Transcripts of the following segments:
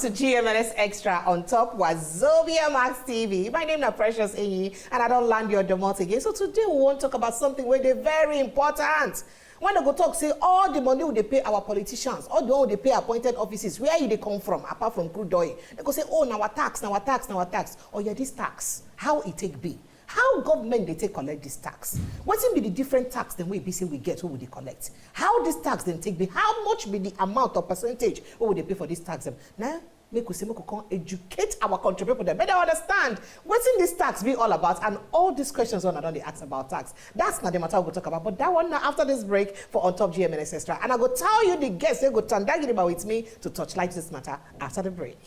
to GMNS Extra on top Wazobia Max TV. My name is Precious Enyi, and I don't land your domot again. So today we want to talk about something where they're very important. When they go talk, say all the money they pay our politicians, all the money they pay appointed offices, where they come from, apart from crude oil. They go say, oh, now our tax, now our tax, now our tax. Oh yeah, this tax, how it take be? How government they take collect this tax? What's be the different tax then we be say we get, what would they collect? How this tax then take be? How much be the amount or percentage what would they pay for this tax them? Now, make we say make we come educate our country people them better understand what's in this tax be all about, and all these questions on they ask about tax. That's not the matter we'll talk about. But that one now after this break for On Top GMNS Extra. And I go tell you the guests they go turn that about with me to touch light this matter after the break.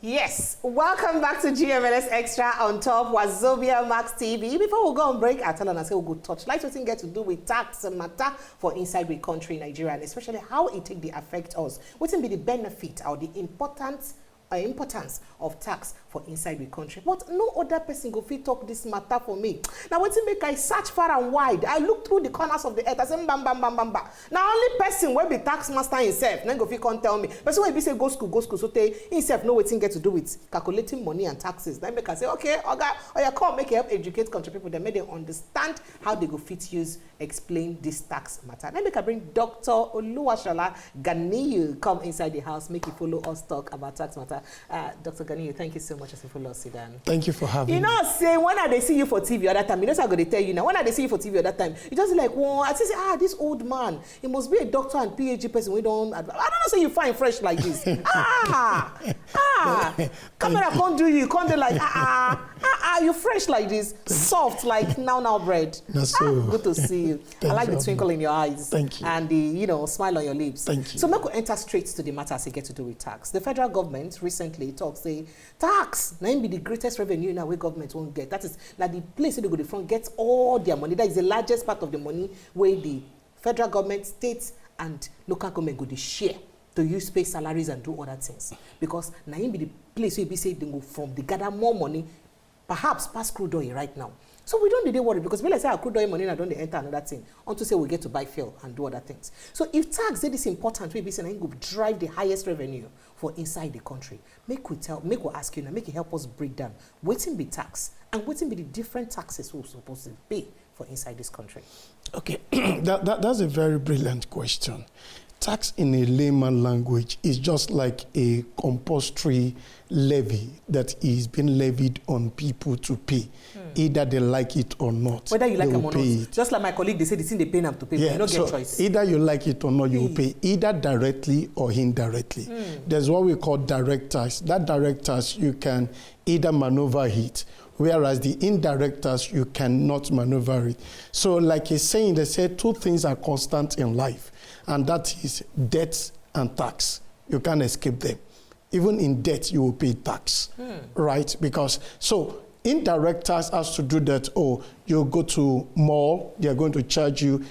Yes, welcome back to GMNS Extra on top Wazobia Max TV. Before we go on break, I tell them I say we'll go touch light what get to do with tax and matter for inside the country, Nigeria, and especially how it take the affect us. What will be the benefit or the importance of tax for inside the country? But no other person go fit talk this matter for me. Now what make I search far and wide? I look through the corners of the earth. I say bam bam bam bam bam. Now only person will be tax master himself. Then go fit can't tell me. Person will be say go school. So they himself know what thing get to do with calculating money and taxes. Then make I say okay, okay, or you come make help educate country people. Then make them understand how they go fit use explain this tax matter. Then make I bring Dr. Oluwashola Ganiyu come inside the house, make you follow us talk about tax matter. Dr. Ganiyu, thank you so much as you follow us, Sudan. Thank you for having me. You know, say when I see you for TV other time, you know what I'm going to tell you now. When I see you for TV other time, you just like, well, I say, this old man, he must be a doctor and PhD person. We don't. I don't know, say you find fresh like this. Camera can't do you. Can't do like, you fresh like this, soft like now bread. That's so. Good to see you. I like the twinkle in your eyes. Thank you. And the smile on your lips. Thank you. So make we enter straight to the matter as it get to do with tax. The federal government recently talks say tax now be the greatest revenue now where government won't get. That is like the place where they go the front gets all their money. That is the largest part of the money where the federal government, states, and local government go to share to use pay salaries and do other things. Because now be the place where we say they go from they gather more money, perhaps past crude oil right now. So we don't need to worry because we like say our crude oil money and don't enter another thing until say we get to buy fuel and do other things. So if tax is this important, we be saying go drive the highest revenue for inside the country. Make we ask you now, make it help us break down waiting be tax and waiting be the different taxes we're supposed to pay for inside this country. Okay, that's a very brilliant question. Tax in a layman language is just like a compulsory levy that is being levied on people to pay, either they like it or not. Whether you like them or not. Just like my colleague, they say the thing they pay them to pay, but you don't get choice. Either you like it or not, you will pay, either directly or indirectly. There's what we call direct tax. That direct tax, you can either maneuver it, whereas the indirect tax, you cannot maneuver it. So like he's saying, they say two things are constant in life, and that is debt and tax. You can't escape them. Even in debt, you will pay tax, right? Because, so indirect tax has to do that, you go to mall, they're going to charge you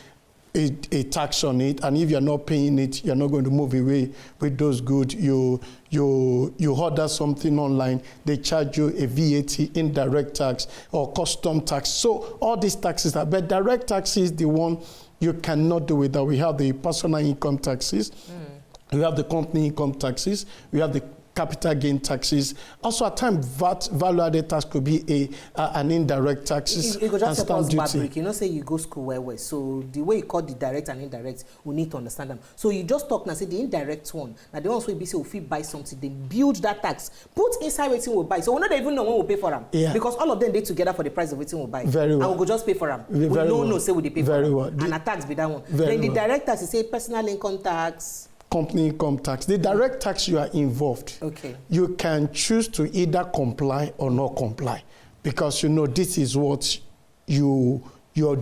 a tax on it, and if you're not paying it, you're not going to move away with those goods. You order something online, they charge you a VAT, indirect tax, or custom tax. So all these taxes are, but direct tax is the one you cannot do without. We have the personal income taxes, we have the company income taxes, we have the capital gain taxes. Also, at times, VAT, value-added tax could be an indirect taxes. You go just suppose bad break. You know, say you go school where. So the way you call the direct and indirect, we need to understand them. So you just talk now, say the indirect one. Now the ones where we say if we buy something, they build that tax, put inside what we'll buy. So we not even know when we'll pay for them. Yeah. Because all of them they together for the price of what we'll buy. Very well. And we'll go just pay for them. We don't know say we pay for them. And a tax be that one. Then the direct tax is say personal income tax. Company income tax. The direct tax, you are involved. Okay. You can choose to either comply or not comply, because you know this is what you're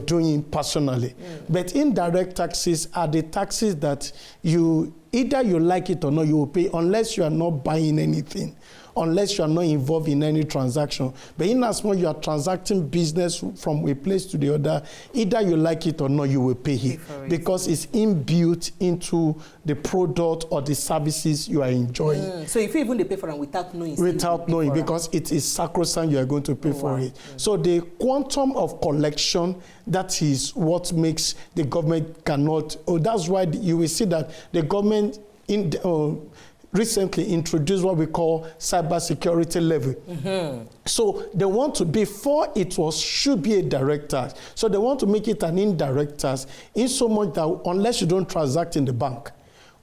doing personally. But indirect taxes are the taxes that either you like it or not, you will pay unless you are not buying anything unless you are not involved in any transaction. But in as much you are transacting business from a place to the other, either you like it or not, you will pay it because it's inbuilt into the product or the services you are enjoying. So if you even pay for them without knowing, because it is sacrosanct, you are going to pay for it. So the quantum of collection, that is what makes the government cannot. That's why you will see that the government recently introduced what we call cybersecurity levy. So they want to, before it should be a direct tax, so they want to make it an indirect tax, in so much that unless you don't transact in the bank,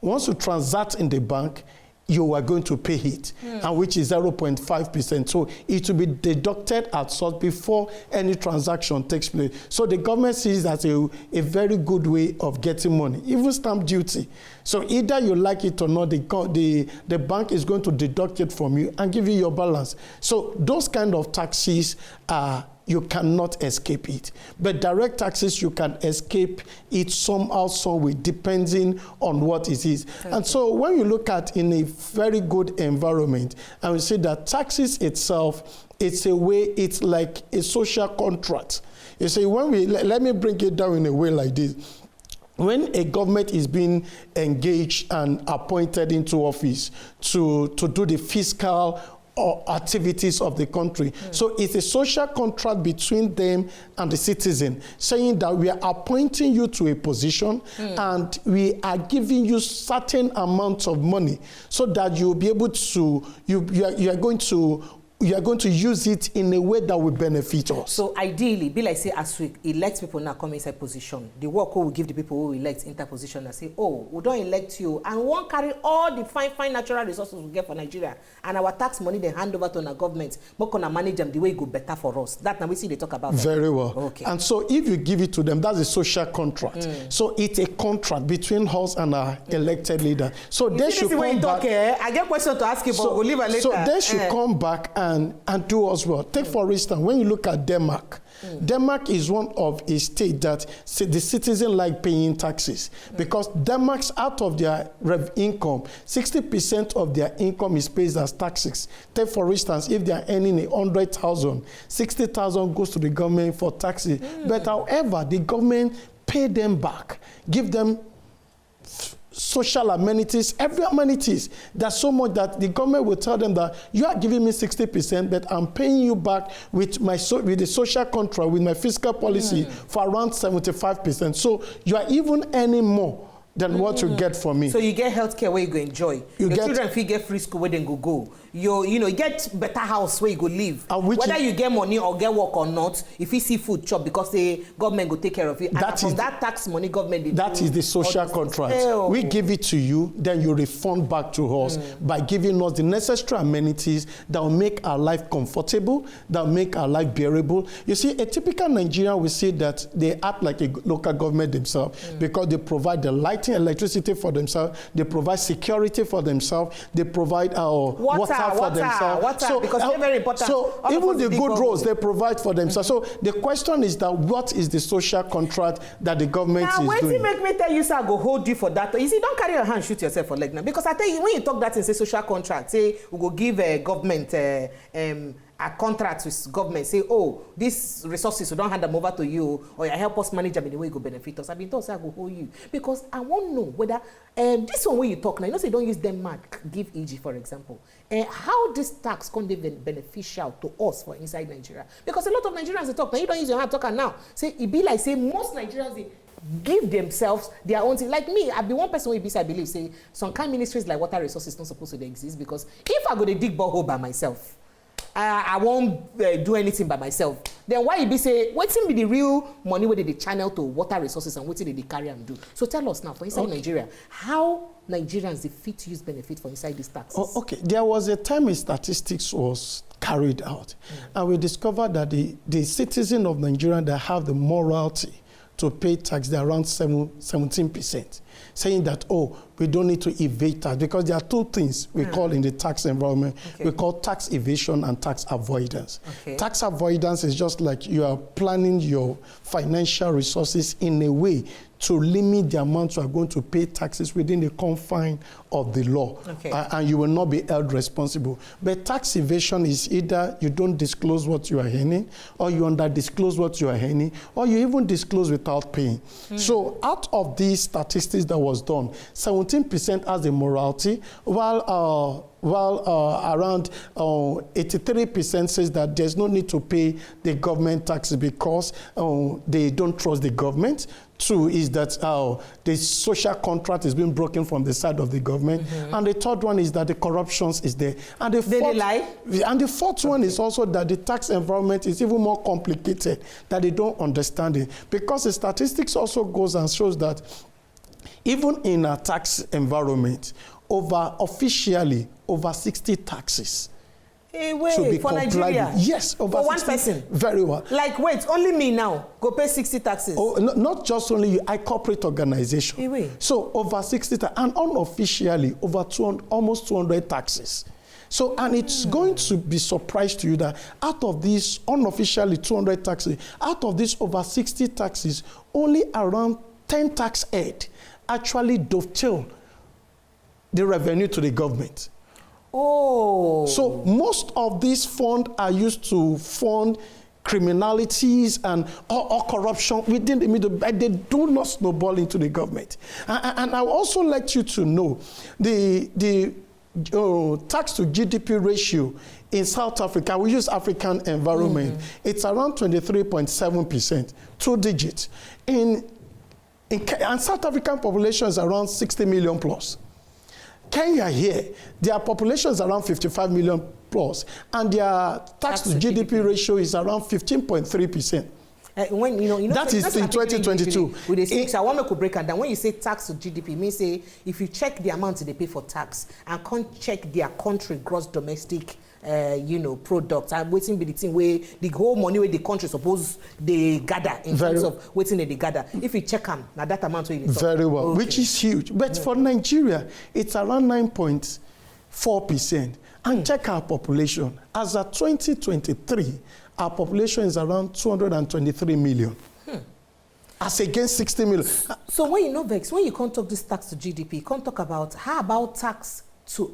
once you transact in the bank, you are going to pay it, and which is 0.5%. So it will be deducted at source before any transaction takes place. So the government sees that a very good way of getting money, even stamp duty. So either you like it or not, the bank is going to deduct it from you and give you your balance. So those kind of taxes are, you cannot escape it. But direct taxes, you can escape it somehow, some way, depending on what it is. Okay. And so when you look at in a very good environment, and we see that taxes itself, it's a way, it's like a social contract. You see, when let me bring it down in a way like this. When a government is being engaged and appointed into office to do the fiscal or activities of the country. So it's a social contract between them and the citizen, saying that we are appointing you to a position and we are giving you certain amounts of money so that you'll be able to, you are going to use it in a way that will benefit us. So ideally, be like say, as we elect people now come inside position, the work will give the people who elect interposition and say, oh, we don't elect you, and we won't carry all the fine natural resources we get for Nigeria, and our tax money they hand over to our government, we're gonna manage them the way it go better for us. That now we see they talk about that. Very well. Okay. And so if you give it to them, that's a social contract. So it's a contract between us and our elected leader. So they should come back. I get question to ask you, but we'll leave it later. So they should come back and do us well. Take for instance, when you look at Denmark, Denmark is one of a state that the citizens like paying taxes because Denmark's out of their income, 60% of their income is paid as taxes. Take for instance, if they are earning 100,000, 60,000 goes to the government for taxes. But however, the government pay them back, give them social amenities, every amenities. That's so much that the government will tell them that you are giving me 60%, but I'm paying you back with the social contract, with my fiscal policy for around 75%. So you are even earning more than what you get from me. So you get healthcare where you go enjoy. Your children if you get free school where they go. You get better house where you go live. Whether you get money or get work or not, if you see food chop because the government go take care of it. That tax money government that is the social contract. We give it to you, then you refund back to us by giving us the necessary amenities that will make our life comfortable, that will make our life bearable. You see, a typical Nigerian will say that they act like a local government themselves because they provide the lighting, electricity for themselves, they provide security for themselves, they provide water for themselves. So, because they're very important. So even the good roads they provide for themselves. So the question is that what is the social contract that the government is doing? Now, when make me tell you, sir, I go hold you for that. You see, don't carry your hand, shoot yourself for leg now. Because I tell you, when you talk that and say social contract, say we go give a government a contract with government, say, oh, these resources, we don't hand them over to you, or you help us manage them in the way it go benefit us. I've been told, say, I go hold you. Because I want to know whether this one where you talk now, you know, say don't use Denmark, give EG, for example. How this tax can be beneficial to us for inside Nigeria? Because a lot of Nigerians they talk, now you don't use your hand talking now. Say, it be like, say, most Nigerians, they give themselves their own thing. Like me, I be one person who I believe, say, some kind of ministries like water resources not supposed to exist because if I go to dig borehole by myself, I won't do anything by myself. Then why you be say, what's be the real money where they channel to water resources and what did they carry and do? So tell us now, for inside Nigeria, how Nigerians the fit use benefit for inside these taxes? Okay, there was a time in statistics was carried out, and we discovered that the citizens of Nigeria that have the morality to pay tax, they're around 17%, saying that, oh, we don't need to evade tax, because there are two things we call in the tax environment. Okay. We call tax evasion and tax avoidance. Okay. Tax avoidance is just like you are planning your financial resources in a way to limit the amount you are going to pay taxes within the confine of the law. Okay. And you will not be held responsible. But tax evasion is either you don't disclose what you are earning, or you under-disclose what you are earning, or you even disclose without paying. So out of these statistics that was done, 17% has the morality, while around 83% says that there's no need to pay the government taxes because they don't trust the government. Two is that the social contract is being broken from the side of the government. And the third one is that the corruption is there. And the fourth one is also that the tax environment is even more complicated, that they don't understand it. Because the statistics also goes and shows that even in a tax environment, officially over 60 taxes should be for complied Nigeria? with. Yes, over for 60. One person? Very well. Like, wait, only me now go pay 60 taxes? Oh, not just only you, I corporate organization. So over 60, and unofficially over almost 200 taxes. So, and it's going to be surprise to you that out of these unofficially 200 taxes, out of these over 60 taxes, only around 10 tax head actually dovetail the revenue to the government. Oh. So most of these funds are used to fund criminalities and or corruption within the middle, but they do not snowball into the government. And I would also like you to know the tax to GDP ratio in South Africa. We use African environment. It's around 23.7%, 2 digits. And South African population is around 60 million plus. Kenya here, their population is around 55 million plus, and their tax to GDP ratio is around 15.3%. When that is in 2022. I want to break it down. When you say tax to GDP, means say if you check the amount they pay for tax and can't check their country gross domestic product and waiting be the thing where the whole money where the country suppose they gather in terms of waiting they gather. If you check them, now that amount will very well, okay. Which is huge. But for Nigeria, it's around 9.4%. And check our population. As of 2023, our population is around 223 million. As against 60 million. So when Vex, when you can't talk this tax to GDP, you can't talk about how about tax to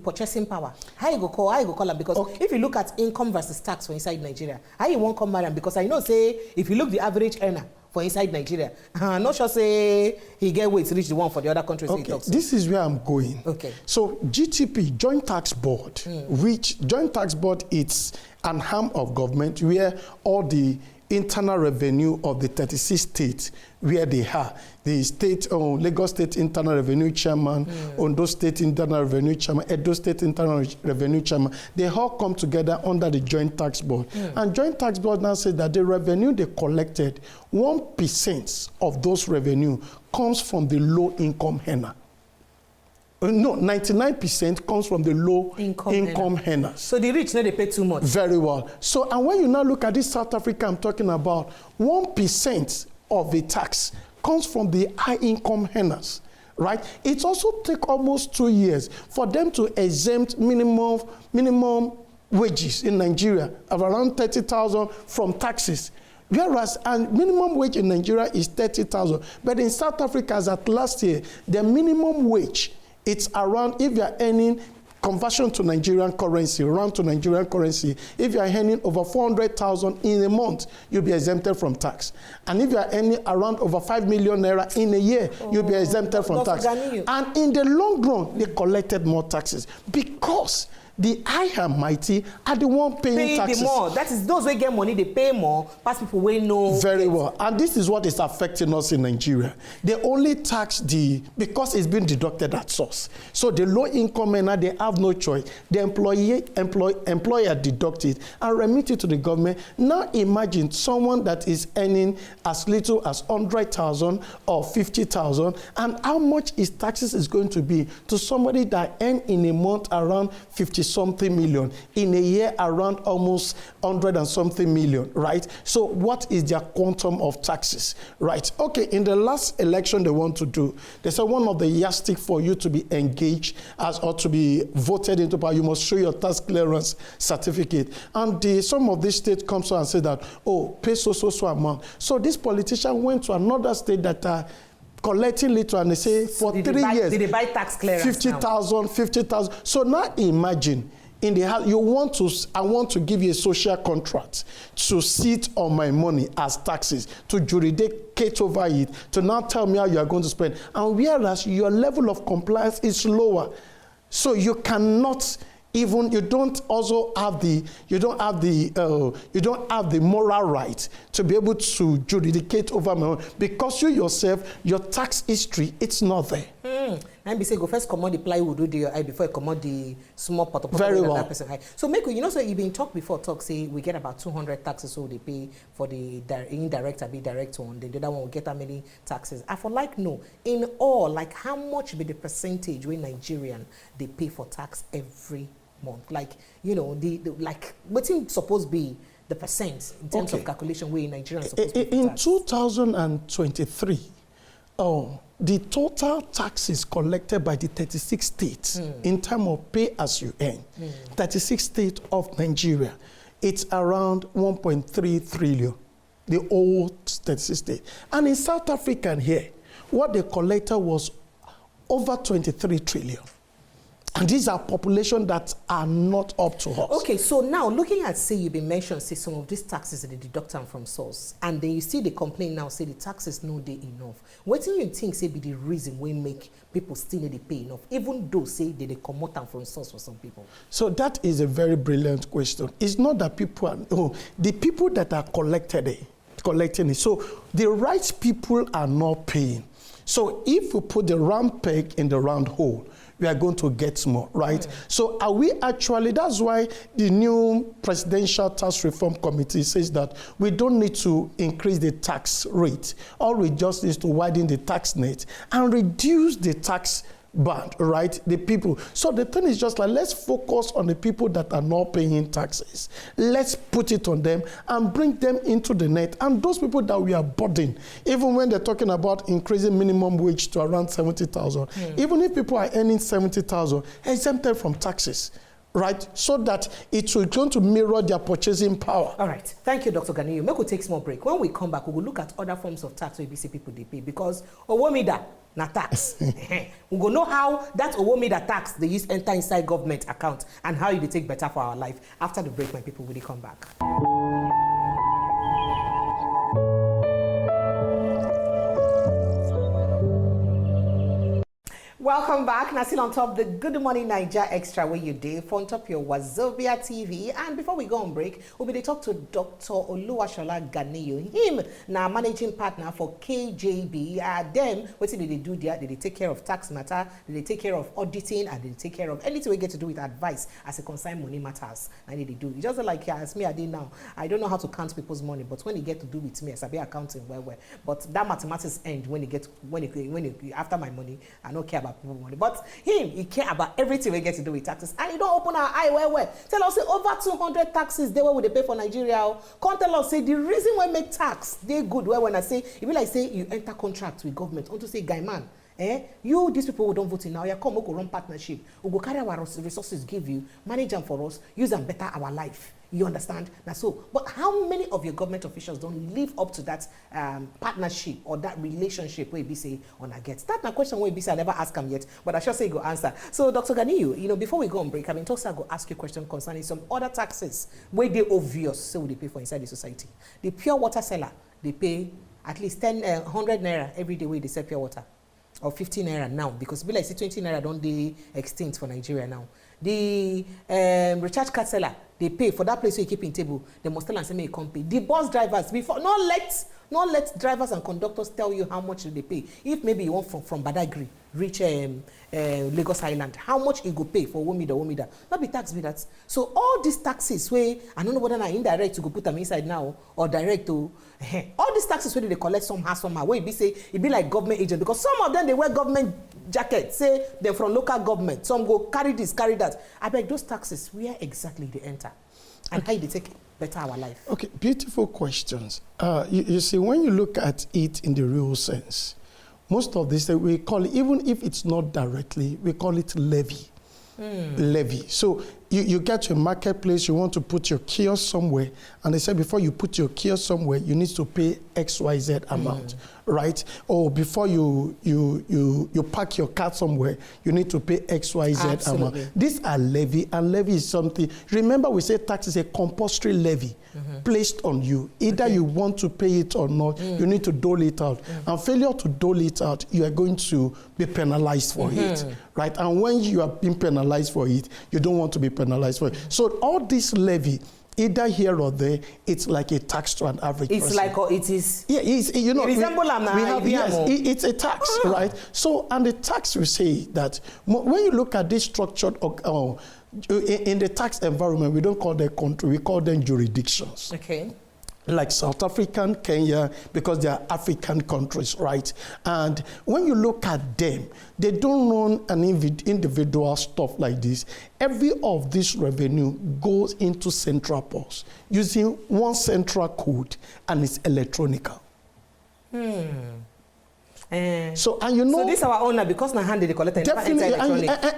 purchasing power. How you go call them? Because if you look at income versus tax for inside Nigeria, how you won't come marry them? Because I know say if you look the average earner for inside Nigeria, I'm not sure say he get weight to reach the one for the other countries. Okay, this is where I'm going. Okay. So GTP, Joint Tax Board, which Joint Tax Board is an arm of government where all the internal revenue of the 36 states where they are. The state, Lagos State Internal Revenue Chairman, Ondo State Internal Revenue Chairman, Edo State Internal Revenue Chairman, they all come together under the Joint Tax Board. And Joint Tax Board now says that the revenue they collected, 1% of those revenue comes from the low-income earner. No, 99% comes from the low-income earners. So the rich, they pay too much. Very well. So, and when you now look at this South Africa I'm talking about, 1% of the tax comes from the high-income earners, right? It also takes almost 2 years for them to exempt minimum wages in Nigeria of around 30,000 from taxes. Whereas, and minimum wage in Nigeria is 30,000. But in South Africa, as at last year, the minimum wage, it's around, if you're earning conversion to Nigerian currency, if you're earning over 400,000 in a month, you'll be exempted from tax. And if you're earning around over 5 million naira in a year, you'll be exempted from tax. And in the long run, they collected more taxes because the high and mighty are the one paying taxes. The more. That is, those who get money, they pay more. Past people will know. Very well. And this is what is affecting us in Nigeria. They only tax because it's been deducted at source. So the low income earner, they have no choice. The employer deduct it and remit it to the government. Now imagine someone that is earning as little as 100,000 or 50,000, and how much his taxes is going to be to somebody that earn in a month around 50 something million. In a year, around almost 100 and something million, right? So what is their quantum of taxes, right? Okay, in the last election they want to do, they said one of the yardstick for you to be engaged as or to be voted into power, you must show your tax clearance certificate. And some of these states comes and say that, oh, pay so amount. So this politician went to another state that are collecting little, and they say for 3 years, did they buy tax clearance 50,000. So now imagine, in the house, I want to give you a social contract to sit on my money as taxes, to jurisdicate over it, to now tell me how you are going to spend. And whereas your level of compliance is lower, so you cannot even, you don't have the moral right to be able to jurisdicate over my own, because you yourself, your tax history, it's not there. And be say go first command the plywood do your eye before you command the small pot of very well. That person. So make you know, so you've been talk before say we get about 200 taxes so they pay for the indirect and be direct one, then the other one will get that many taxes. I for like no, in all, like how much be the percentage when Nigerian they pay for tax every month? Like, you know, the like what's supposed to be the percent in terms of calculation where Nigerians supposed to pay in tax? 2023, the total taxes collected by the 36 states in terms of pay as you earn, 36 states of Nigeria, it's around 1.3 trillion, the old 36 states. And in South Africa here, what they collected was over 23 trillion. And these are populations that are not up to us. Okay, so now looking at, say, you've been mentioned, say, some of these taxes they deduct them from source, and then you see the complaint now, say the taxes no dey enough. What do you think, say, be the reason we make people still need to pay enough, even though, say, they come out from source for some people? So that is a very brilliant question. It's not that people are, the people that are collecting it. So the right people are not paying. So if we put the round peg in the round hole, we are going to get more, right? So are we actually, that's why the new Presidential Tax Reform Committee says that we don't need to increase the tax rate. All we just need to widen the tax net and reduce the tax band, right? The people. So the thing is just like, let's focus on the people that are not paying taxes. Let's put it on them and bring them into the net. And those people that we are burdening, even when they're talking about increasing minimum wage to around 70,000, even if people are earning 70,000, exempted from taxes, right? So that it will going to mirror their purchasing power. All right. Thank you, Dr. Ganiyu. Make we take a small break. When we come back, we will look at other forms of tax where BC people they pay, because Owomida na tax. We go know how that Owomida tax they use enter inside government account and how it take better for our life. After the break, my people will come back. Welcome back. Now still on top the Good Morning Naija Extra where you did on top your Wazobia TV. And before we go on break, we'll be talk to Dr. Oluwashola Ganiyu. Him now managing partner for KJB. Them what did they do there? Did they take care of tax matter? Did they take care of auditing? And did they take care of anything we get to do with advice as a concern money matters? And they do. It's just like as me I did now. I don't know how to count people's money, but when you get to do with me, as I be accounting well. But that mathematics end when you get after my money, I don't care about money. But he care about everything we get to do with taxes. And he don't open our eye where. Tell us say over 200 taxes they will they pay for Nigeria. Can't tell us say the reason why make tax they good. Well, when I say if you like say you enter contract with government, want to say guy man, you these people who don't vote in now, you come we go run partnership. We go carry our resources, give you, manage them for us, use them better our life. You understand? Now so, but how many of your government officials don't live up to that partnership or that relationship where you say on a get? That's my question where you say I never ask them yet, but I shall say go answer. So Dr. Ganiyu, before we go on break, I mean talks I go ask you a question concerning some other taxes where they obvious so they pay for inside the society. The pure water seller, they pay at least 100 naira every day where they sell pure water. Or 15 naira now, because be like say 20 naira don't they extinct for Nigeria now. The recharge card seller, they pay for that place where you keep in table. They must tell and say may come pay. The bus drivers before not let drivers and conductors tell you how much they pay. If maybe you want from Badagry reach Lagos Island, how much you go pay for Womida? Not be tax be that. So all these taxes where I don't know whether na indirect to go put them inside now or direct to all these taxes where they collect somehow where it be say it be like government agent, because some of them they wear government jacket, say they're from local government, some go carry this, carry that. I beg those taxes, where exactly they enter? And how they take better our life? Okay, beautiful questions. You see, when you look at it in the real sense, most of this, we call it, even if it's not directly, we call it levy. Levy. So you get to a marketplace, you want to put your kiosk somewhere, and they say before you put your kiosk somewhere, you need to pay XYZ amount, right? Or before you park your car somewhere, you need to pay XYZ amount. These are levy, and levy is something. Remember, we say tax is a compulsory levy placed on you. Either you want to pay it or not, you need to dole it out. And failure to dole it out, you are going to be penalized for it, right? And when you are being penalized for it, you don't want to be penalized for it. So all this levy, either here or there, it's like a tax to an average person. It's like, it is. Yeah, you know. It's a tax, right? So, and the tax, we say that when you look at this structured, in the tax environment, we don't call them country, we call them jurisdictions. Okay. Like South Africa, Kenya, because they are African countries, right? And when you look at them, they don't run an individual stuff like this. Every of this revenue goes into central purse using one central code, and it's electronic. So, and you know, so this is our owner because na hand they collect definitely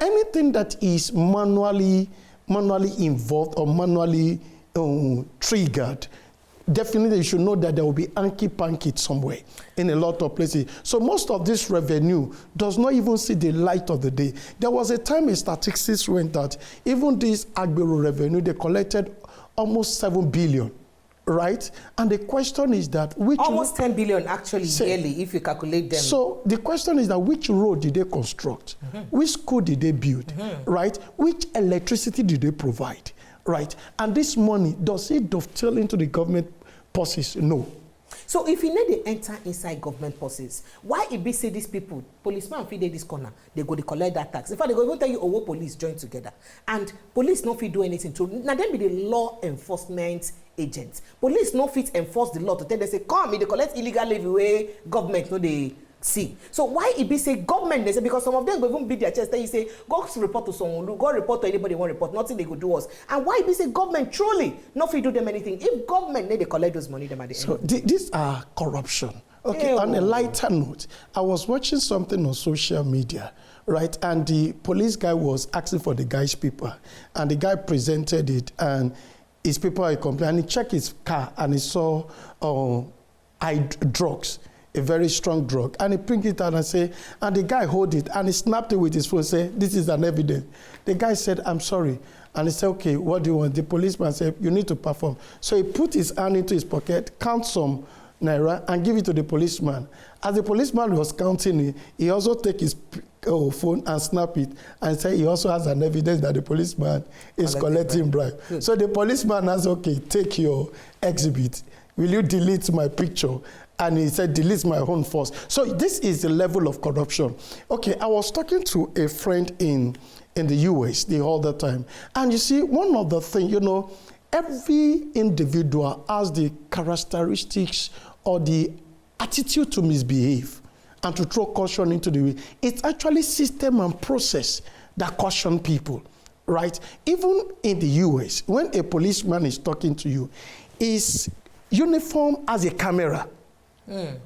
anything that is manually involved or manually triggered. Definitely, you should know that there will be hanky-panky somewhere in a lot of places. So most of this revenue does not even see the light of the day. There was a time in statistics went that even this Agbero revenue, they collected almost 7 billion, right? And the question is that which... Almost 10 billion actually yearly, if you calculate them. So the question is that which road did they construct? Which school did they build, right? Which electricity did they provide, right? And this money, does it dovetail into the government purses? No. So if you need to enter inside government purses, why it be say these people, policemen feed this corner, they go to collect that tax. In fact, they go even tell you, oh, police join together. And police not fit do anything to, now then be the law enforcement agents. Police no fit enforce the law to tell them, say, come, they collect illegal levy way government no they see. So why it be say government, they say, because some of them go even beat their chest, then you say, go report to someone, go report to anybody want report, nothing they could do us. And why it be say government truly not fit do them anything? If government they collect those money, them at the end. So these are corruption. Okay, on a lighter note, I was watching something on social media, right? And the police guy was asking for the guy's paper, and the guy presented it, and his paper are complete, and he checked his car, and he saw drugs. A very strong drug, and he picked it out and say, and the guy hold it and he snapped it with his phone, say, this is an evidence. The guy said, I'm sorry. And he said, okay, what do you want? The policeman said, you need to perform. So he put his hand into his pocket, count some naira, and give it to the policeman. As the policeman was counting it, he also take his phone and snap it and say he also has an evidence that the policeman is collecting bribe. So the policeman has, okay, take your exhibit. Will you delete my picture? And he said, delete my own first. So this is the level of corruption. Okay, I was talking to a friend in the US the whole time. And you see, one of the things, you know, every individual has the characteristics or the attitude to misbehave and to throw caution into the wind. It's actually system and process that caution people, right? Even in the US, when a policeman is talking to you, his uniform as a camera.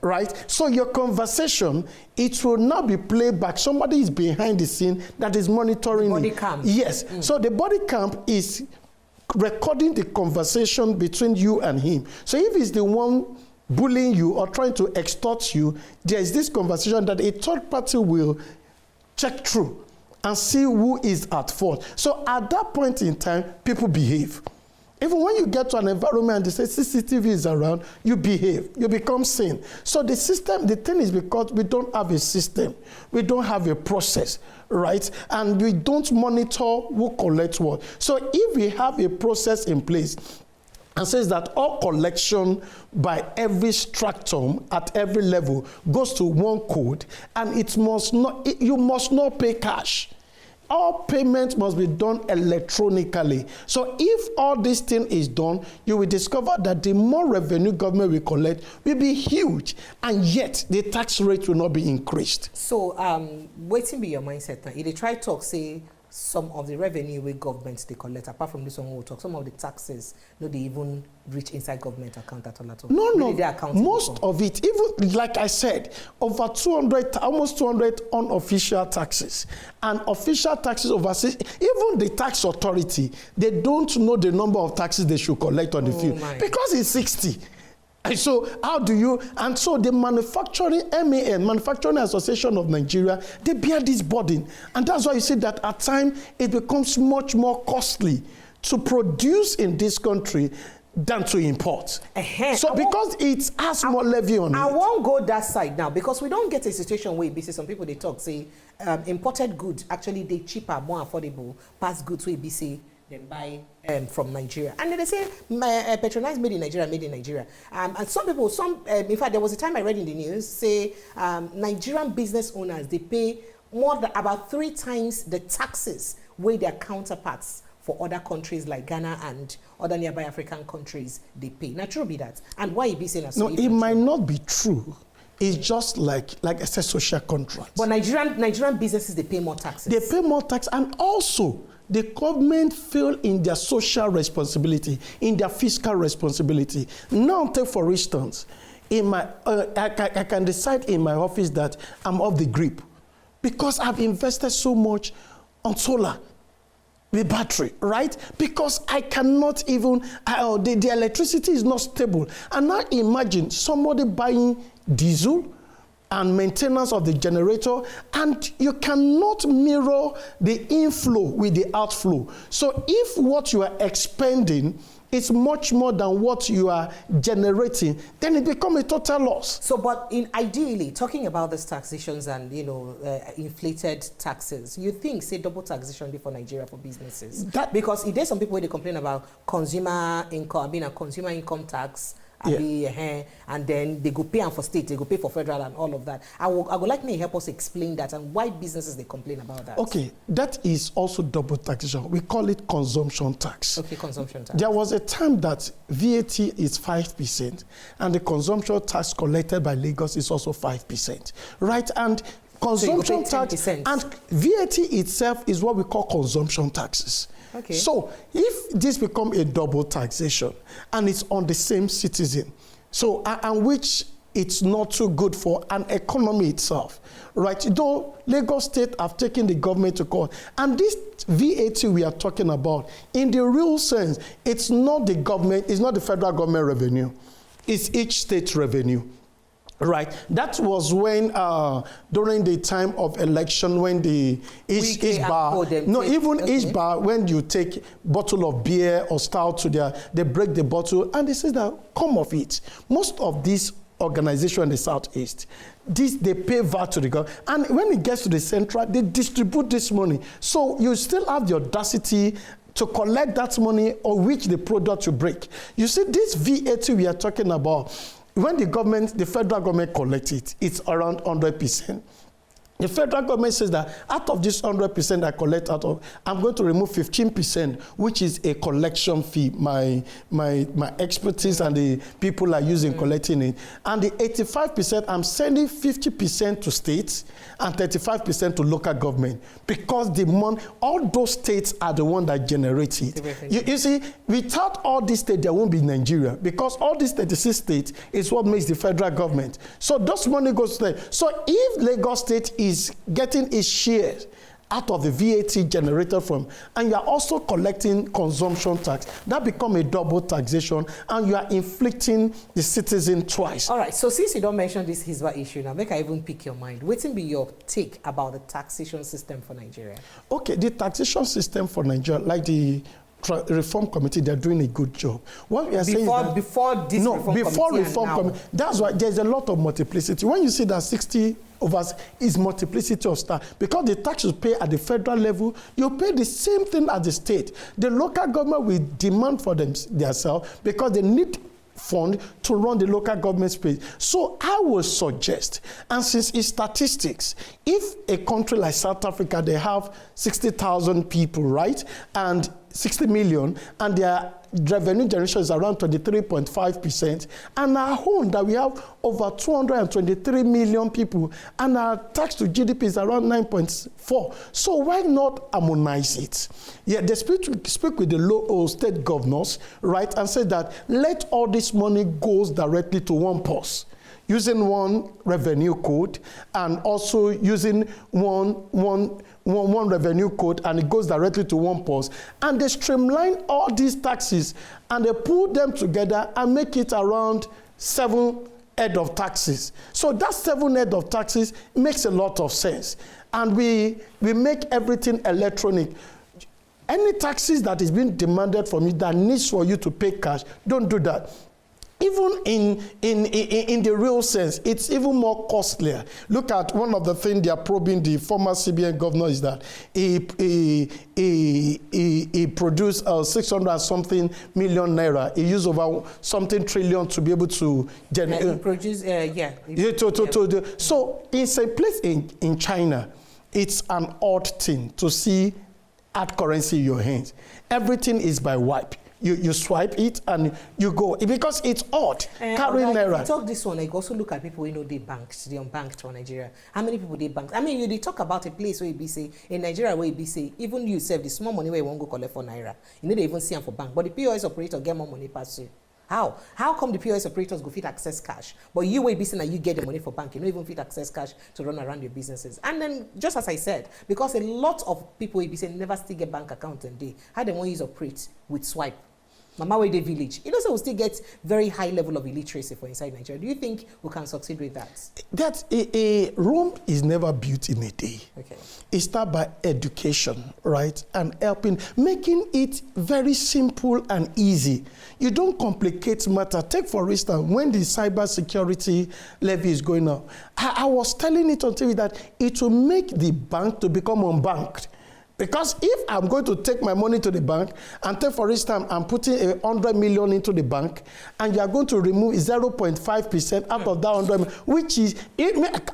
Right? So your conversation, it will not be played back. Somebody is behind the scene that is monitoring body cam. Yes. So the body cam is recording the conversation between you and him. So if he's the one bullying you or trying to extort you, there is this conversation that a third party will check through and see who is at fault. So at that point in time, people behave. Even when you get to an environment and they say CCTV is around, you behave, you become sane. So the system, the thing is because we don't have a system, we don't have a process, right? And we don't monitor who collects what. So if we have a process in place and says that all collection by every stratum at every level goes to one code, and it must not, you must not pay cash. all payments must be done electronically. So if all this thing is done, you will discover that the more revenue government will collect will be huge, and yet the tax rate will not be increased. So waiting be your mindset now. If they try talk, say some of the revenue with governments they collect, apart from this one we'll talk, some of the taxes, no, they even reach inside government account at all at all. No, most of it, even like I said, over 200, almost 200 unofficial taxes, and official taxes overseas. Even the tax authority, they don't know the number of taxes they should collect on the field because it's 60. And so how do you, and so the manufacturing, MAN, Manufacturing Association of Nigeria, they bear this burden. And that's why you see that at times it becomes much more costly to produce in this country than to import. So because it has more levy on it. I won't go that side now, because we don't get a situation where BC, some people they talk, say imported goods, actually they cheaper, more affordable, past goods where BC then buy from Nigeria. And then they say, patronized made in Nigeria, and some people, in fact, there was a time I read in the news, say Nigerian business owners, they pay more than about 3 times the taxes where their counterparts for other countries like Ghana and other nearby African countries, they pay. Now, true be that. And why you be saying that? No, it might not be true. It's just like I said, social contract. But Nigerian businesses, they pay more taxes. They pay more tax, and also the government fail in their social responsibility, in their fiscal responsibility. Now, take for instance, in my, I can decide in my office that I'm off the grid because I've invested so much on solar with battery, right? Because I cannot even, the electricity is not stable. And now imagine somebody buying diesel and maintenance of the generator, and you cannot mirror the inflow with the outflow. So if what you are expending is much more than what you are generating, then it becomes a total loss. So, but ideally, talking about these taxations and, inflated taxes, you think, say, double taxation be for Nigeria for businesses? Because if there's some people where they complain about consumer income, being a consumer income tax, and then they go pay for state, they go pay for federal and all of that. I would like me to help us explain that and why businesses they complain about that. Okay, that is also double taxation. We call it consumption tax. Okay, consumption tax. There was a time that VAT is 5%, and the consumption tax collected by Lagos is also 5%, right? And consumption tax and VAT itself is what we call consumption taxes. Okay. So if this become a double taxation and it's on the same citizen, so and which it's not too good for an economy itself, right? Though Lagos State have taken the government to court, and this VAT we are talking about, in the real sense, it's not the government, it's not the federal government revenue, it's each state revenue. Right. That was when, during the time of election, when the each bar, each bar, when you take bottle of beer or stout to they break the bottle, and they say that come of it. Most of these organizations in the Southeast, they pay VAT to the government, and when it gets to the central, they distribute this money. So you still have the audacity to collect that money on which the product you break. You see, this VAT we are talking about, when the federal government collects it, it's around 100%. The federal government says that out of this 100% I collect I'm going to remove 15%, which is a collection fee, my expertise and the people are using collecting it. And the 85%, I'm sending 50% to states and 35% to local government, because all those states are the one that generate it. You see, without all these states, there won't be Nigeria, because all these 36 states is what makes the federal government. So those money goes there. So if Lagos State is getting its share out of the VAT generated from, and you are also collecting consumption tax, that become a double taxation, and you are inflicting the citizen twice. All right, so since you don't mention this HISBA issue now, make I even pick your mind. What will be your take about the taxation system for Nigeria? Okay, the taxation system for Nigeria, like the Reform Committee, they're doing a good job. What we are saying before Reform Committee, that's why there's a lot of multiplicity. When you see that 60 of us is multiplicity of staff, because the tax you pay at the federal level, you pay the same thing as the state. The local government will demand for themselves because they need fund to run the local government space. So I would suggest, and since it's statistics, if a country like South Africa, they have 60,000 people, right? And 60 million, and their revenue generation is around 23.5%, and our own that we have over 223 million people, and our tax to GDP is around 9.4. So why not harmonize it? Yeah, they speak with the local state governors, right, and say that let all this money goes directly to one purse, using one revenue code, and also using one revenue code, and it goes directly to one purse. And they streamline all these taxes, and they pull them together and make it around 7 head of taxes. So that 7 head of taxes makes a lot of sense. And we make everything electronic. Any taxes that is being demanded from you that needs for you to pay cash, don't do that. Even in the real sense, it's even more costlier. Look at one of the things they are probing the former CBN governor is that he produced 600 something million naira. He used over something trillion to be able to generate. He produced, So it's a place in China. It's an odd thing to see hard currency in your hands. Everything is by wipe. You swipe it and you go, because it's odd. Carrying naira. If you talk this one, I also look at people they banked, they unbanked for Nigeria. How many people they banked? I mean, they talk about a place where you be say in Nigeria where you be say even you save the small money where you won't go collect for naira. You know they even see them for bank, but the POS operator get more money past you. How? How come the POS operators go fit access cash, but you will be saying that you get the money for bank, you don't even fit access cash to run around your businesses? And then, just as I said, because a lot of people will be saying never still get bank account and they how they want to use operate with swipe. Mama Wede village, you know, so we still get very high level of illiteracy for inside Nigeria. Do you think we can succeed with that? Rome is never built in a day. Okay. It starts by education, right? And helping, making it very simple and easy. You don't complicate matter. Take, for instance, when the cyber security levy is going on, I was telling it on TV that it will make the bank to become unbanked. Because if I'm going to take my money to the bank and take, for instance, I'm putting 100 million into the bank, and you are going to remove 0.5% out of that 100 million, which is,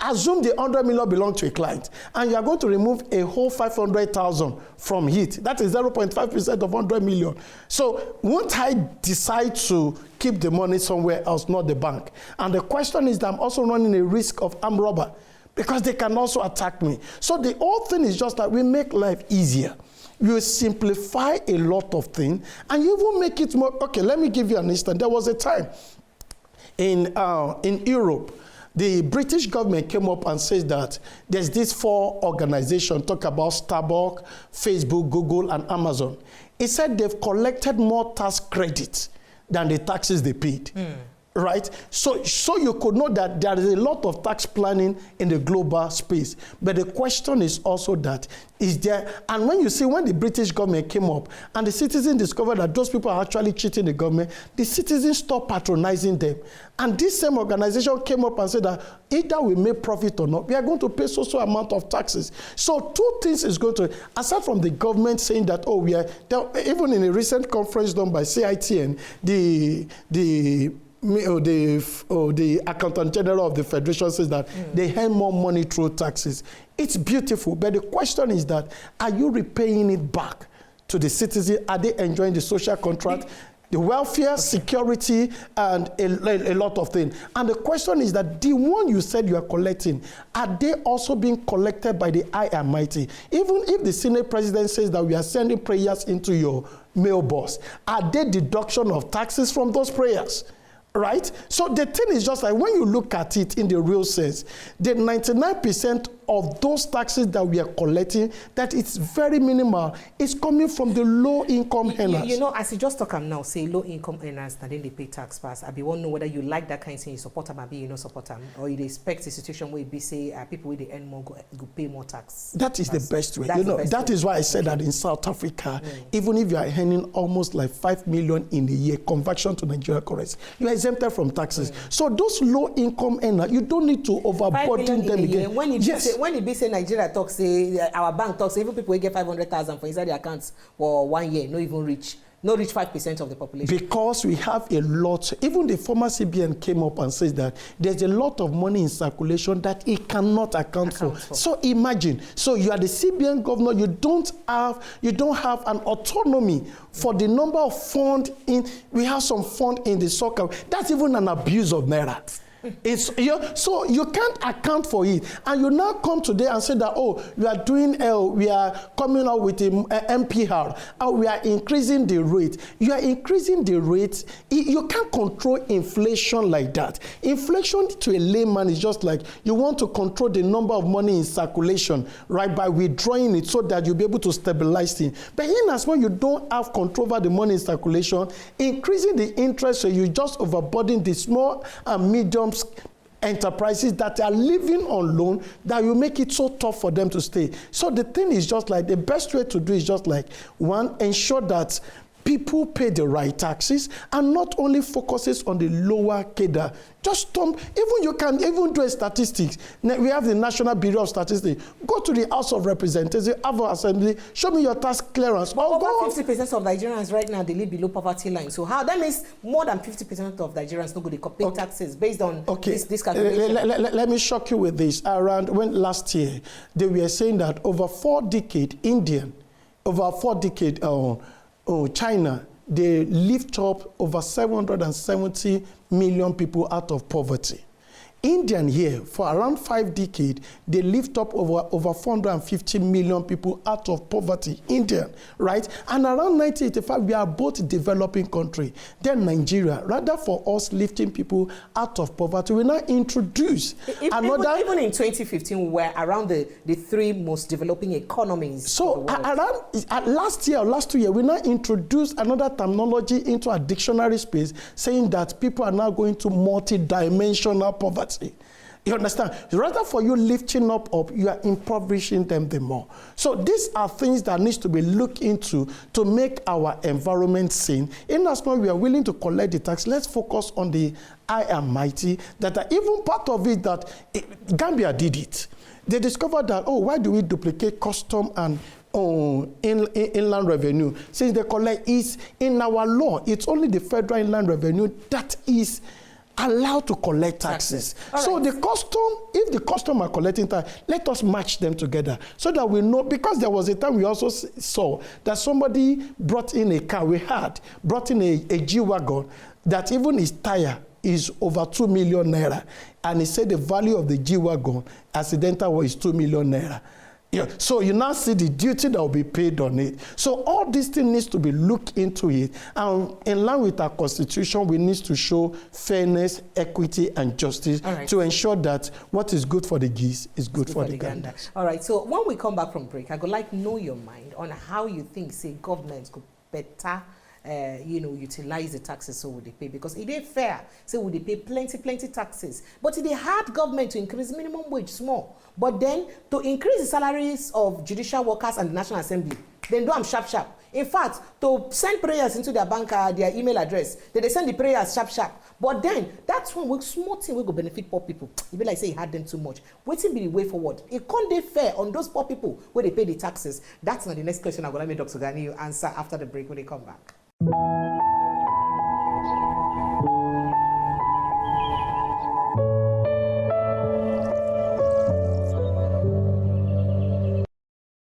assume the 100 million belongs to a client, and you are going to remove a whole 500,000 from it. That is 0.5% of 100 million. So won't I decide to keep the money somewhere else, not the bank? And the question is that I'm also running a risk of armed robber, because they can also attack me. So the whole thing is just that we make life easier. You simplify a lot of things, and you will make it more. Okay, let me give you an instance. There was a time in Europe, the British government came up and said that there's these 4 organizations, talk about Starbucks, Facebook, Google, and Amazon. It said they've collected more tax credits than the taxes they paid. Right? So you could know that there is a lot of tax planning in the global space. But the question is also that, is there, and when you see when the British government came up and the citizens discovered that those people are actually cheating the government, the citizens stopped patronizing them. And this same organization came up and said that either we make profit or not, we are going to pay so amount of taxes. So 2 things is going to, aside from the government saying that, oh, we are, even in a recent conference done by CITN, the Accountant General of the Federation says that they earn more money through taxes. It's beautiful, but the question is that, are you repaying it back to the citizen? Are they enjoying the social contract, the welfare, security, and a lot of things? And the question is that the one you said you are collecting, are they also being collected by the high and mighty? Even if the Senate President says that we are sending prayers into your mailbox, are they deduction of taxes from those prayers? Right? So the thing is just like when you look at it in the real sense, the 99% of those taxes that we are collecting, that it's very minimal, is coming from the low-income earners. You know, as you just talk now, say low-income earners, that then they pay tax pass. I be want to know whether you like that kind of thing, you support them, or you don't support them, or you expect a situation where you say people where they earn more go pay more tax. That is the best way. You know, that is why I said that in South Africa, even if you are earning almost like 5 million in a year, conversion to Nigeria currency, you are exempted from taxes. So those low-income earners, you don't need to overburden them again. When it be say Nigeria talks, say our bank talks, even people will get 500,000 for inside their accounts for 1 year, no even reach no reach 5% of the population. Because we have a lot, even the former CBN came up and says that there's a lot of money in circulation that it cannot account for. So imagine, so you are the CBN governor, you don't have an autonomy for the number of fund we have some fund in the soccer. That's even an abuse of Naira. So you can't account for it, and you now come today and say that, oh, we are doing we are coming out with a MPR, and we are increasing the rate. You are increasing the rate. You can't control inflation like that. Inflation to a layman is just like you want to control the number of money in circulation, right, by withdrawing it so that you'll be able to stabilize it. But in as well, you don't have control over the money in circulation, increasing the interest, so you just overburden the small and medium enterprises that are living on loan, that will make it so tough for them to stay. So the thing is just like, the best way to do is just like, one, ensure that people pay the right taxes and not only focuses on the lower cadre. Just you can even do a statistics. We have the National Bureau of Statistics. Go to the House of Representatives, have an assembly, show me your tax clearance. But over 50% of Nigerians right now, they live below poverty line. So how that means more than 50% of Nigerians don't go to pay taxes based on this calculation. Let me shock you with this. Last year, they were saying that over 4 decades, China, they lift up over 770 million people out of poverty. Indian here, for around 5 decades, they lift up over 450 million people out of poverty. Indian, right? And around 1985, we are both developing country. Then Nigeria, rather for us lifting people out of poverty, we now introduce another. Even in 2015, we were around the 3 most developing economies. So last year or last 2 years, we now introduced another terminology into our dictionary space, saying that people are now going to multi-dimensional poverty. You understand? Rather for you lifting up, you are impoverishing them the more. So these are things that needs to be looked into to make our environment sane. In as much we are willing to collect the tax, let's focus on the high and mighty that are even part of it that Gambia did it. They discovered that, why do we duplicate custom and inland revenue? Since they collect is in our law, it's only the federal inland revenue that is allowed to collect taxes. So right. If the custom are collecting tax, let us match them together so that we know, because there was a time we also saw that somebody brought in a car, brought in a G-Wagon that even his tire is over 2 million naira. And he said the value of the G-Wagon accidental was 2 million naira. Yeah. So you now see the duty that will be paid on it. So all these things needs to be looked into it. And in line with our constitution, we need to show fairness, equity, and justice to ensure that what is good for the geese is good for the gander. All right. So when we come back from break, I would like to know your mind on how you think, say, governments could better utilize the taxes so would they pay, because it ain't fair. So would they pay plenty taxes, but it hard government to increase minimum wage small, but then to increase the salaries of judicial workers and the National Assembly, then do them sharp. In fact, to send prayers into their bank, their email address, they send the prayers sharp. But then that's one small thing will go benefit poor people. You be like say it had them too much. Waiting be the way forward. It can't be fair on those poor people where they pay the taxes. That's not the next question I'm going to make Dr. Ganiyu answer after the break when they come back.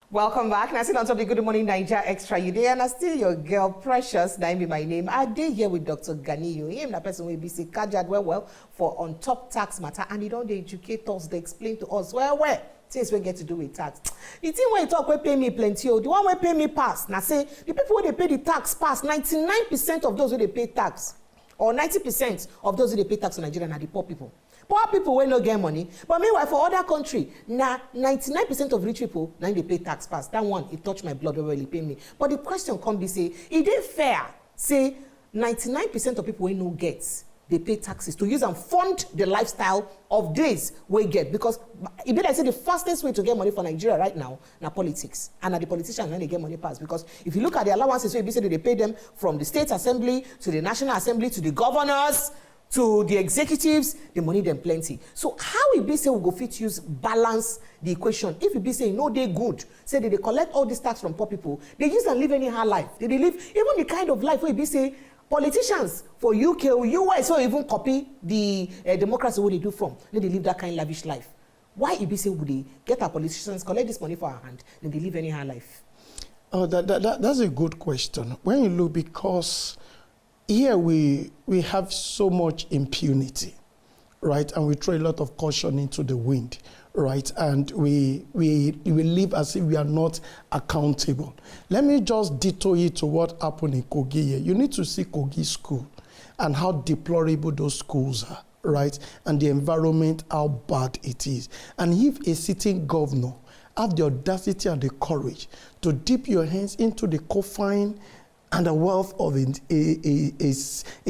Welcome back. Now, still on top of the Good Morning Nigeria Extra. You there, and I still your girl, Precious. That be my name. I did here with Dr. Ganiyu. Him, that person will be say, Kajad well for on top tax matter, and he don't educate us, they explain to us where things we get to do with tax. The thing when you talk, we pay me plenty. The one we pay me pass. Now say the people where they pay the tax pass. 99% of those who they pay tax, or 90% of those who they pay tax in Nigeria are the poor people. Poor people will not get money. But meanwhile, for other country, now 99% of rich people, now they pay tax pass. That one, it touch my blood when they pay me. But the question come be say, is it fair? Say 99% of people will no get, they pay taxes to use and fund the lifestyle of days we get. Because it be like say the fastest way to get money for Nigeria right now, now politics. And now the politicians when they get money pass. Because if you look at the allowances, so they pay them from the state assembly to the national assembly to the governors. to the executives, the money them plenty. So how it be say we go fit use balance the equation? If it be say no they good, say they collect all this tax from poor people, they use and live anyhow life. They live even the kind of life where it be say politicians for UK or US or even copy the democracy where they do from. Then they live that kind of lavish life. Why it be say would they get our politicians collect this money for our hand, then they live anyhow life? Oh, that's a good question. When you look, because here we have so much impunity, right? And we throw a lot of caution into the wind, right? And we live as if we are not accountable. Let me just detour you to what happened in Kogi here. You need to see Kogi school and how deplorable those schools are, right? And the environment, how bad it is. And if a sitting governor have the audacity and the courage to dip your hands into the coffin and the wealth of a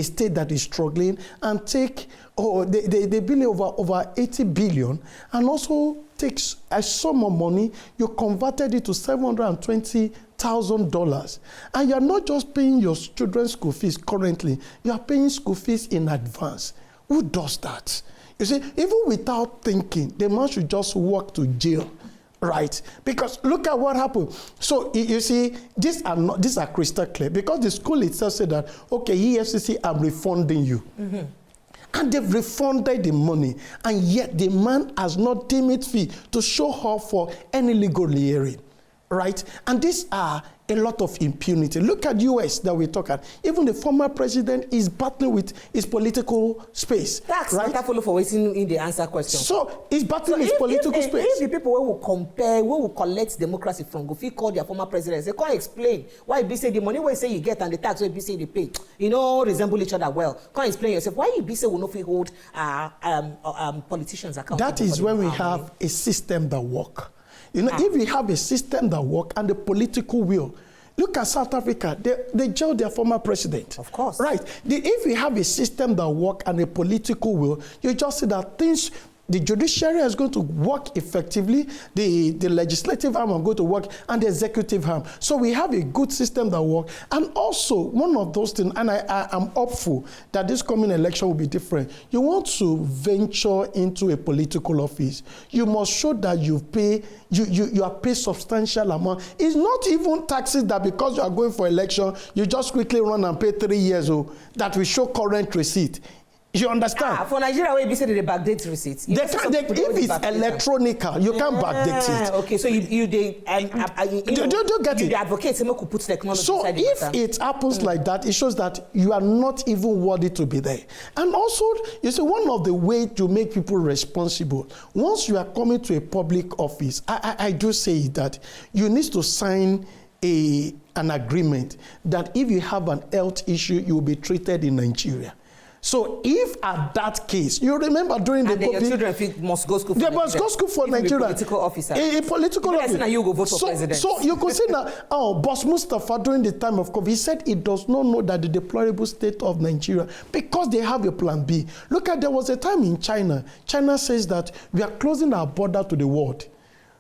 state that is struggling and take, they bill over 80 billion and also takes a sum of money, you converted it to $720,000. And you're not just paying your children's school fees currently, you are paying school fees in advance. Who does that? You see, even without thinking, the man should just walk to jail. Right, because look at what happened. So you see, these are crystal clear, because the school itself said that, okay, EFCC, I'm refunding you. Mm-hmm. And they've refunded the money, and yet the man has not deemed it fit to show her for any legal hearing. Right, and these are a lot of impunity. Look at US that we talk at. Even the former president is battling with his political space. That's right? not follow for waiting in the answer question. So he's battling his political space. If the people who will compare, who will collect democracy from, go call their former president, they can't explain why be say the money where say you get and the tax where be say they pay, resemble each other well. Can't explain yourself. Why you be say will not hold politicians accountable? That is when we have a system that works. If we have a system that works and the political will, look at South Africa, they jailed their former president. Of course. Right. If we have a system that works and a political will, you just see that things, the judiciary is going to work effectively, the legislative arm are going to work, and the executive arm. So we have a good system that works. And also, one of those things, and I am hopeful that this coming election will be different. You want to venture into a political office, you must show that you are paid substantial amount. It's not even taxes that because you are going for election, you just quickly run and pay 3 years that will show current receipt. You understand? For Nigeria, where you say they backdate receipts. If it's electronic, you can't backdate it. Okay, so you get it. The advocates could put technology. So if it happens like that, it shows that you are not even worthy to be there. And also, you see, one of the ways to make people responsible, once you are coming to a public office, I do say that you need to sign an agreement that if you have an health issue, you will be treated in Nigeria. So if at that case, you remember during the COVID, your children must go school for Nigeria. They must go school for Nigeria. A political officer. A political officer. Now you go vote for president. So you could say that, Boss Mustafa during the time of COVID, he said he does not know that the deplorable state of Nigeria, because they have a plan B. Look at, there was a time in China. China says that we are closing our border to the world.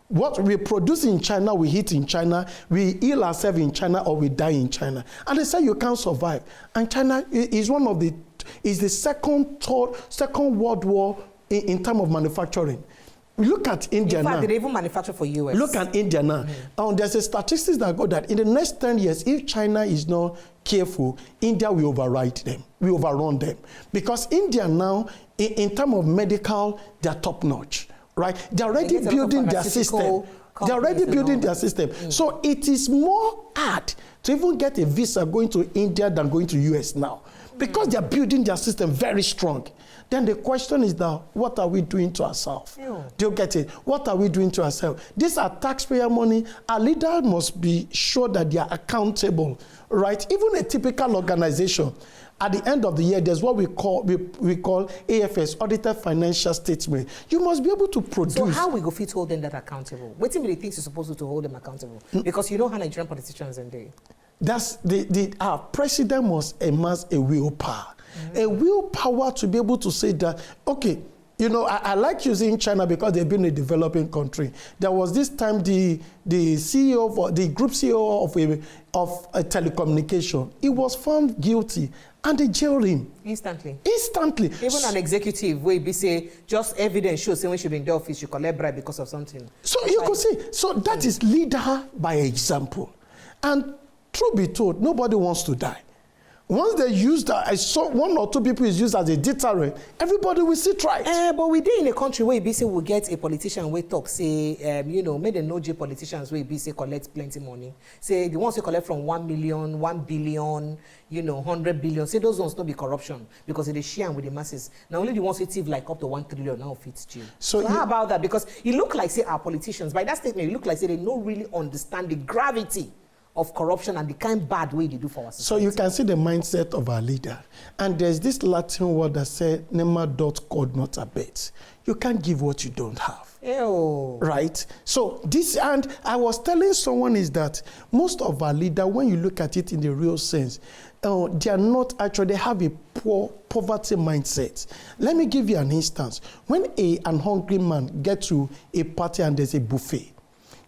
What we produce in China, we eat in China, we heal ourselves in China, or we die in China. And they say you can't survive. And China is the second world war in terms of manufacturing. Look at India now. In fact, they even manufacture for US. Look at India now. There's a statistics that go that in the next 10 years, if China is not careful, India will override them. We overrun them. Because India now, in terms of medical, they are top notch. Right? They're already building their system. They're already building their system. So it is more hard to even get a visa going to India than going to US now. Because they're building their system very strong. Then the question is that, what are we doing to ourselves? Do you get it? What are we doing to ourselves? These are taxpayer money. Our leader must be sure that they are accountable, right? Even a typical organization, at the end of the year, there's what we call AFS, Audited Financial Statement. You must be able to produce. So how we go fit hold them that accountable? What do you think you're supposed to hold them accountable? Because you know how Nigerian politicians and they. That's our president must amass a willpower. A willpower to be able to say that, okay, You know, I like using China because they've been a developing country. There was this time the CEO, the group CEO of a telecommunication, he was found guilty and they jailed him. Instantly. Instantly. Even an executive where be say just evidence shows when she be in the office, she collect bribe because of something. So you could see, so that is leader by example. And truth be told, nobody wants to die. Once they use that, I saw one or two people is used as a deterrent, everybody will see try. But we did in a country where be say we get a politician where talk say, you know, made a no J politicians where be say collect plenty money. Say the ones who collect from 1 million, 1 billion, you know, 100 billion. Say those ones don't be corruption because they share with the masses. Now only the ones who thief like up to 1 trillion now fits jail. So how about that? Because you look like say our politicians, by that statement, you look like say they don't really understand the gravity of corruption and the kind bad way they do for us. So you can see the mindset of our leader. And there's this Latin word that says, "Nema dot cod not abet." You can't give what you don't have. Ew. Right? So this, and I was telling someone is that most of our leaders, when you look at it in the real sense, they are not actually, they have a poverty mindset. Let me give you an instance. When an hungry man gets to a party and there's a buffet,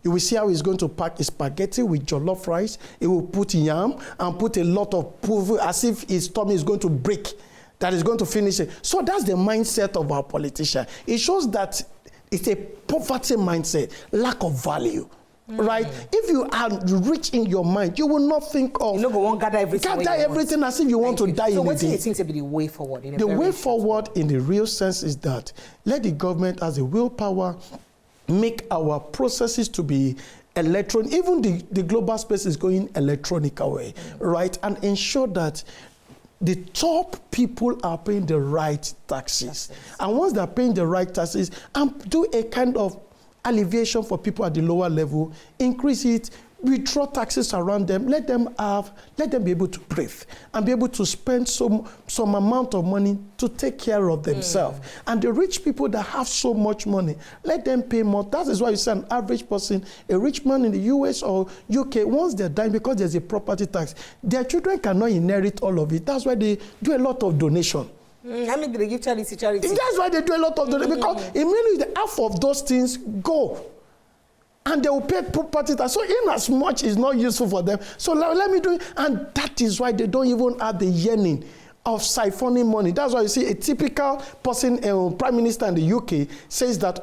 you will see how he's going to pack his spaghetti with jollof rice. He will put yam and put a lot of poo as if his tummy is going to break, that is going to finish it. So that's the mindset of our politician. It shows that it's a poverty mindset, lack of value. Right? If you are rich in your mind, you will not think of... You know, go on, gather everything as if you want to die in a day. So what do you think to be the way forward? The way forward in the real sense is that let the government as a willpower make our processes to be electronic. Even the global space is going electronic away, right? And ensure that the top people are paying the right taxes. And once they're paying the right taxes, and do a kind of alleviation for people at the lower level, increase it, withdraw taxes around them, let them be able to breathe and be able to spend some amount of money to take care of themselves. And the rich people that have so much money, let them pay more. That is why you see an average person, a rich man in the US or UK, once they're dying, because there's a property tax, their children cannot inherit all of it. That's why they do a lot of donation. I mean, they give charity. That's why they do a lot of donation, because immediately half of those things go. And they will pay property tax. So in as much is not useful for them. So let me do it. And that is why they don't even have the yearning of siphoning money. That's why you see a typical person, prime minister in the UK, says that,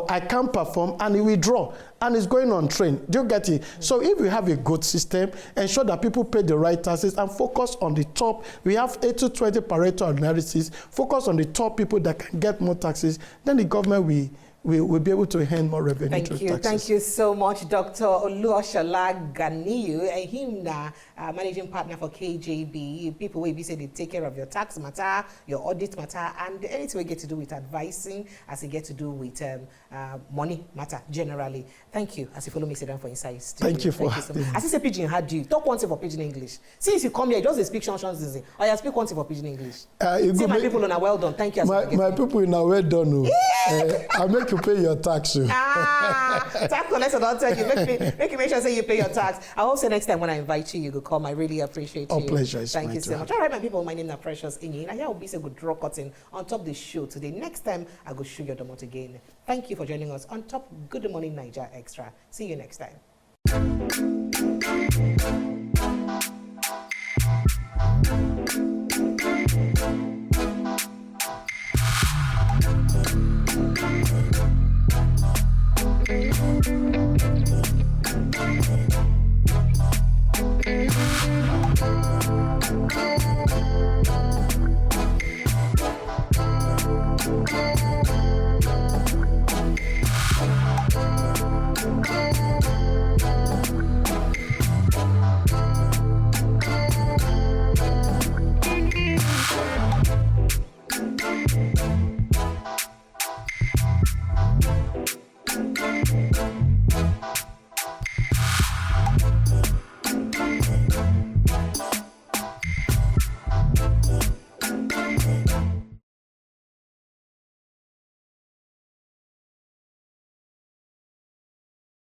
I can't perform, and he withdraw, and it's going on train. Do you get it? So if we have a good system, ensure that people pay the right taxes and focus on the top. We have 80-20 Pareto analysis. Focus on the top people that can get more taxes. Then the government we'll be able to earn more revenue. Thank you. Thank you so much, Dr. Oluwashola Ganiyu. Him na managing partner for KJB. People will be say they take care of your tax matter, your audit matter, and anything we get to do with advising, as it get to do with money matter generally. Thank you. As you follow me, sit down for Inside Studio. Thank you for so much. As you say Pidgin, how do you talk one thing for Pidgin English? Since you come here, just speak Sean. Or you speak one thing for Pidgin English. See my people are well done. Thank you. My people are well done. I'll make you pay your tax. Tax collector don't tell you. Make sure say you pay your tax. I hope so next time when I invite you, you go come. I really appreciate you. Pleasure. Thank you so much. All right, my people, my name is Precious Enyi. And here will be a good draw cutting on top of the show today. Next time, I go show you the mouth again. Thank you for joining us on Top Good Morning Niger Extra. See you next time.